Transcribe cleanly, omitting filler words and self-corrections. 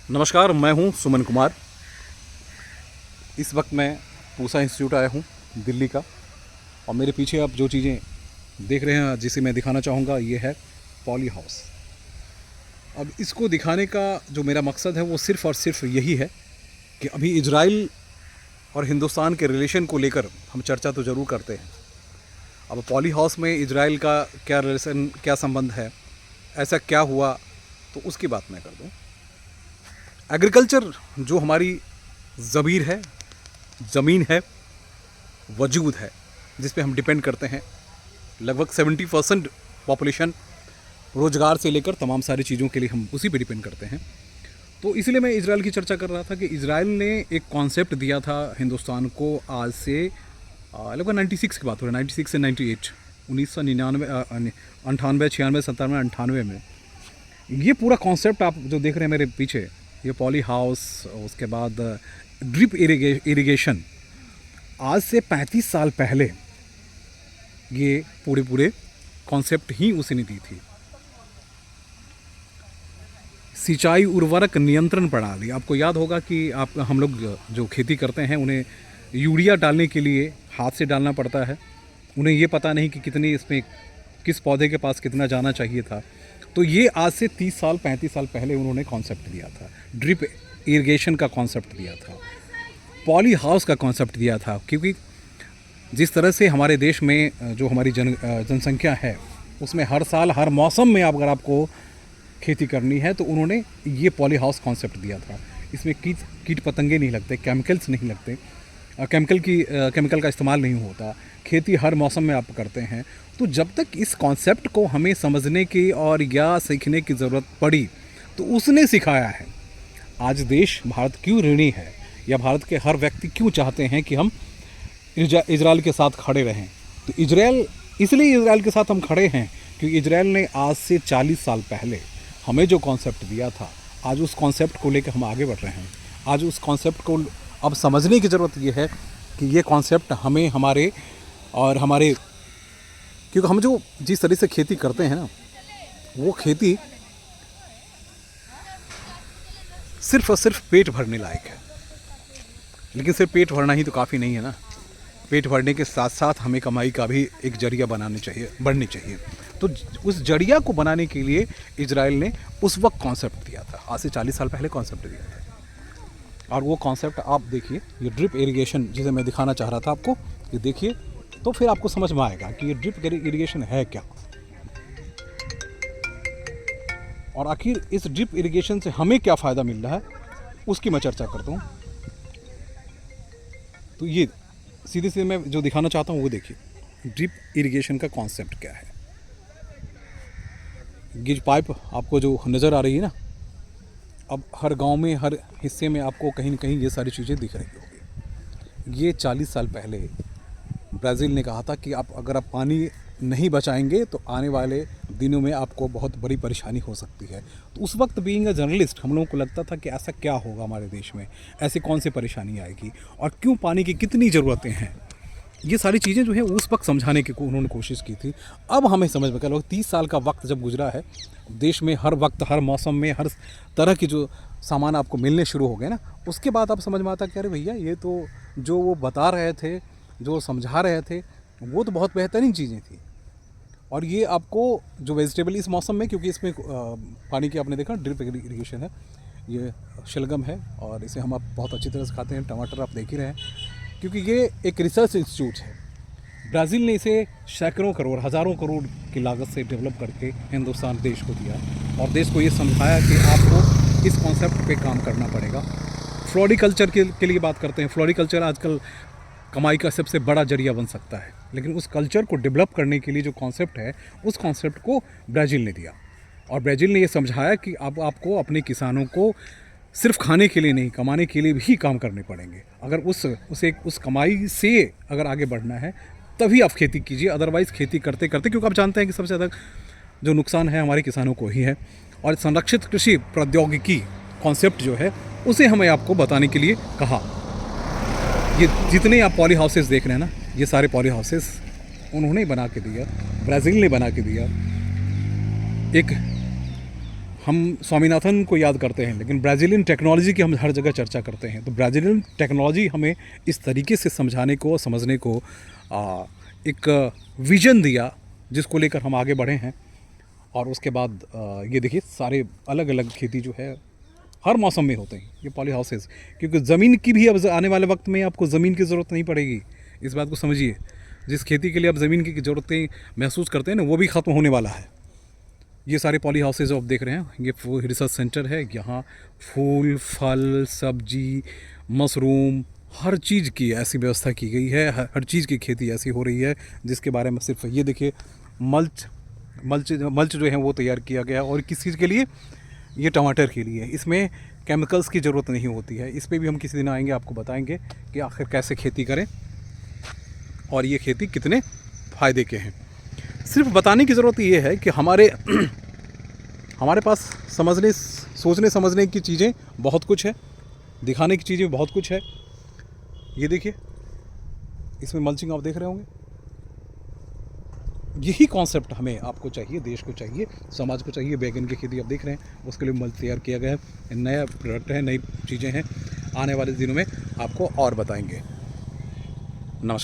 नमस्कार, मैं हूं सुमन कुमार। इस वक्त मैं पूसा इंस्टीट्यूट आया हूं दिल्ली का, और मेरे पीछे आप जो चीज़ें देख रहे हैं जिसे मैं दिखाना चाहूँगा ये है पॉली हाउस। अब इसको दिखाने का जो मेरा मकसद है वो सिर्फ़ और सिर्फ यही है कि अभी इजराइल और हिंदुस्तान के रिलेशन को लेकर हम चर्चा तो ज़रूर करते हैं। अब पॉली हाउस में इजराइल का क्या रिलेशन, क्या संबंध है, ऐसा क्या हुआ, तो उसकी बात मैं कर दूँ। एग्रीकल्चर जो हमारी ज़मीन है, वजूद है, जिस पे हम डिपेंड करते हैं, लगभग 70% पॉपुलेशन रोज़गार से लेकर तमाम सारी चीज़ों के लिए हम उसी पे डिपेंड करते हैं। तो इसलिए मैं इजराइल की चर्चा कर रहा था कि इजराइल ने एक कॉन्सेप्ट दिया था हिंदुस्तान को आज से लगभग 96 की बात हो रही है, 96 से 98, 1999, 98, 96, 97, 98 में ये पूरा कॉन्सेप्ट आप जो देख रहे हैं मेरे पीछे, ये पॉली हाउस, उसके बाद ड्रिप इरिगेशन, आज से 35 साल पहले ये पूरे कॉन्सेप्ट ही उसने दी थी। सिंचाई उर्वरक नियंत्रण प्रणाली, आपको याद होगा कि हम लोग जो खेती करते हैं उन्हें यूरिया डालने के लिए हाथ से डालना पड़ता है। उन्हें ये पता नहीं कि कितनी इसमें किस पौधे के पास कितना जाना चाहिए था। तो ये आज से 30 साल 35 साल पहले उन्होंने कॉन्सेप्ट दिया था, ड्रिप इरिगेशन का कॉन्सेप्ट दिया था, पॉली हाउस का कॉन्सेप्ट दिया था। क्योंकि जिस तरह से हमारे देश में जो हमारी जनसंख्या है उसमें हर साल हर मौसम में अगर आपको खेती करनी है तो उन्होंने ये पॉली हाउस कॉन्सेप्ट दिया था। इसमें कीट पतंगे नहीं लगते, केमिकल्स नहीं लगते, केमिकल का इस्तेमाल नहीं होता, खेती हर मौसम में आप करते हैं। तो जब तक इस कॉन्सेप्ट को हमें समझने की और या सीखने की ज़रूरत पड़ी तो उसने सिखाया है। आज देश भारत क्यों ऋणी है, या भारत के हर व्यक्ति क्यों चाहते हैं कि हम इजराइल के साथ खड़े रहें। तो इसलिए इजराइल के साथ हम खड़े हैं क्योंकि इजराइल ने आज से 40 साल पहले हमें जो कॉन्सेप्ट दिया था, आज उस कॉन्सेप्ट को लेकर हम आगे बढ़ रहे हैं। आज उस कॉन्सेप्ट को अब समझने की ज़रूरत ये है कि ये कॉन्सेप्ट हमें हमारे क्योंकि हम जो जिस तरह से खेती करते हैं ना, वो खेती सिर्फ और सिर्फ पेट भरने लायक है। लेकिन सिर्फ पेट भरना ही तो काफ़ी नहीं है ना, पेट भरने के साथ साथ हमें कमाई का भी एक जरिया बढ़नी चाहिए। तो उस जरिया को बनाने के लिए इजराइल ने उस वक्त कॉन्सेप्ट दिया था, आज से 40 साल पहले कॉन्सेप्ट दिया था। और वो कॉन्सेप्ट आप देखिए, ये ड्रिप इरिगेशन जिसे मैं दिखाना चाह रहा था आपको, ये देखिए तो फिर आपको समझ में आएगा कि ये ड्रिप इरिगेशन है क्या, और आखिर इस ड्रिप इरिगेशन से हमें क्या फ़ायदा मिल रहा है उसकी मैं चर्चा करता हूँ। तो ये सीधे सीधे मैं जो दिखाना चाहता हूँ वो देखिए, ड्रिप इरिगेशन का कॉन्सेप्ट क्या है। गिज पाइप आपको जो नज़र आ रही है ना, अब हर गांव में हर हिस्से में आपको कहीं न कहीं ये सारी चीज़ें दिख रही होगी। ये 40 साल पहले ब्राज़ील ने कहा था कि अगर आप पानी नहीं बचाएंगे तो आने वाले दिनों में आपको बहुत बड़ी परेशानी हो सकती है। तो उस वक्त बीइंग अ जर्नलिस्ट हम लोगों को लगता था कि ऐसा क्या होगा हमारे देश में, ऐसी कौन सी परेशानी आएगी और क्यों पानी की कितनी ज़रूरतें हैं। ये सारी चीज़ें जो है उस वक्त समझाने की उन्होंने कोशिश की थी। अब हमें समझ में, लगभग 30 साल का वक्त जब गुजरा है, देश में हर वक्त हर मौसम में हर तरह की जो सामान आपको मिलने शुरू हो गए ना, उसके बाद आप समझ में आता कि अरे भैया ये तो जो वो बता रहे थे, जो समझा रहे थे, वो तो बहुत बेहतरीन चीज़ें थी। और ये आपको जो वेजिटेबल इस मौसम में, क्योंकि इसमें पानी की आपने देखा ड्रिप इरिगेशन है, ये शलगम है और इसे हम आप बहुत अच्छी तरह से खाते हैं। टमाटर आप देख ही रहे हैं, क्योंकि ये एक रिसर्च इंस्टीट्यूट है। ब्राज़ील ने इसे सैकड़ों करोड़, हज़ारों करोड़ की लागत से डेवलप करके हिंदुस्तान देश को दिया, और देश को ये समझाया कि आपको इस कॉन्सेप्ट पे काम करना पड़ेगा। फ्लोरिकल्चर के लिए बात करते हैं। फ्लोरिकल्चर आजकल कमाई का सबसे बड़ा जरिया बन सकता है, लेकिन उस कल्चर को डेवलप करने के लिए जो कॉन्सेप्ट है, उस कॉन्सेप्ट को ब्राज़ील ने दिया, और ब्राज़ील ने ये समझाया कि अब आपको अपने किसानों को सिर्फ खाने के लिए नहीं, कमाने के लिए भी काम करने पड़ेंगे। अगर उस कमाई से अगर आगे बढ़ना है तभी आप खेती कीजिए, अदरवाइज़ खेती करते करते, क्योंकि आप जानते हैं कि सबसे ज़्यादा जो नुकसान है हमारे किसानों को ही है। और संरक्षित कृषि प्रौद्योगिकी कॉन्सेप्ट जो है उसे हमें आपको बताने के लिए कहा। ये जितने आप पॉली हाउसेस देख रहे हैं ना, ये सारे पॉली हाउसेस उन्होंने बना के दिया, ब्राज़ील ने बना के दिया। एक हम स्वामीनाथन को याद करते हैं, लेकिन ब्राज़ीलियन टेक्नोलॉजी की हम हर जगह चर्चा करते हैं। तो ब्राज़ीलियन टेक्नोलॉजी हमें इस तरीके से समझाने को, समझने को एक विज़न दिया जिसको लेकर हम आगे बढ़े हैं। और उसके बाद ये देखिए सारे अलग अलग खेती जो है हर मौसम में होते हैं ये पॉली हाउसेस, क्योंकि ज़मीन की भी अब आने वाले वक्त में आपको ज़मीन की ज़रूरत नहीं पड़ेगी। इस बात को समझिए, जिस खेती के लिए आप ज़मीन की ज़रूरतें महसूस करते हैं ना, वो भी ख़त्म होने वाला है। ये सारे पॉली हाउसेज आप देख रहे हैं, ये रिसर्च सेंटर है। यहाँ फूल, फल, सब्जी, मशरूम, हर चीज़ की ऐसी व्यवस्था की गई है, हर चीज़ की खेती ऐसी हो रही है जिसके बारे में सिर्फ ये देखिए मल्च मल्च जो है वो तैयार किया गया। और किस चीज़ के लिए? ये टमाटर के लिए। इसमें केमिकल्स की ज़रूरत नहीं होती है। इस पे भी हम किसी दिन आएंगे, आपको बताएंगे कि आखिर कैसे खेती करें और ये खेती कितने फ़ायदे के हैं। सिर्फ बताने की ज़रूरत ये है कि हमारे हमारे पास समझने, सोचने समझने की चीज़ें बहुत कुछ है, दिखाने की चीज़ें बहुत कुछ है। ये देखिए, इसमें मल्चिंग आप देख रहे होंगे। यही कॉन्सेप्ट हमें, आपको चाहिए, देश को चाहिए, समाज को चाहिए। बैगन की खेती आप देख रहे हैं, उसके लिए मल्च तैयार किया गया है। नया प्रोडक्ट है, नई चीज़ें हैं, आने वाले दिनों में आपको और बताएंगे। नमस्कार।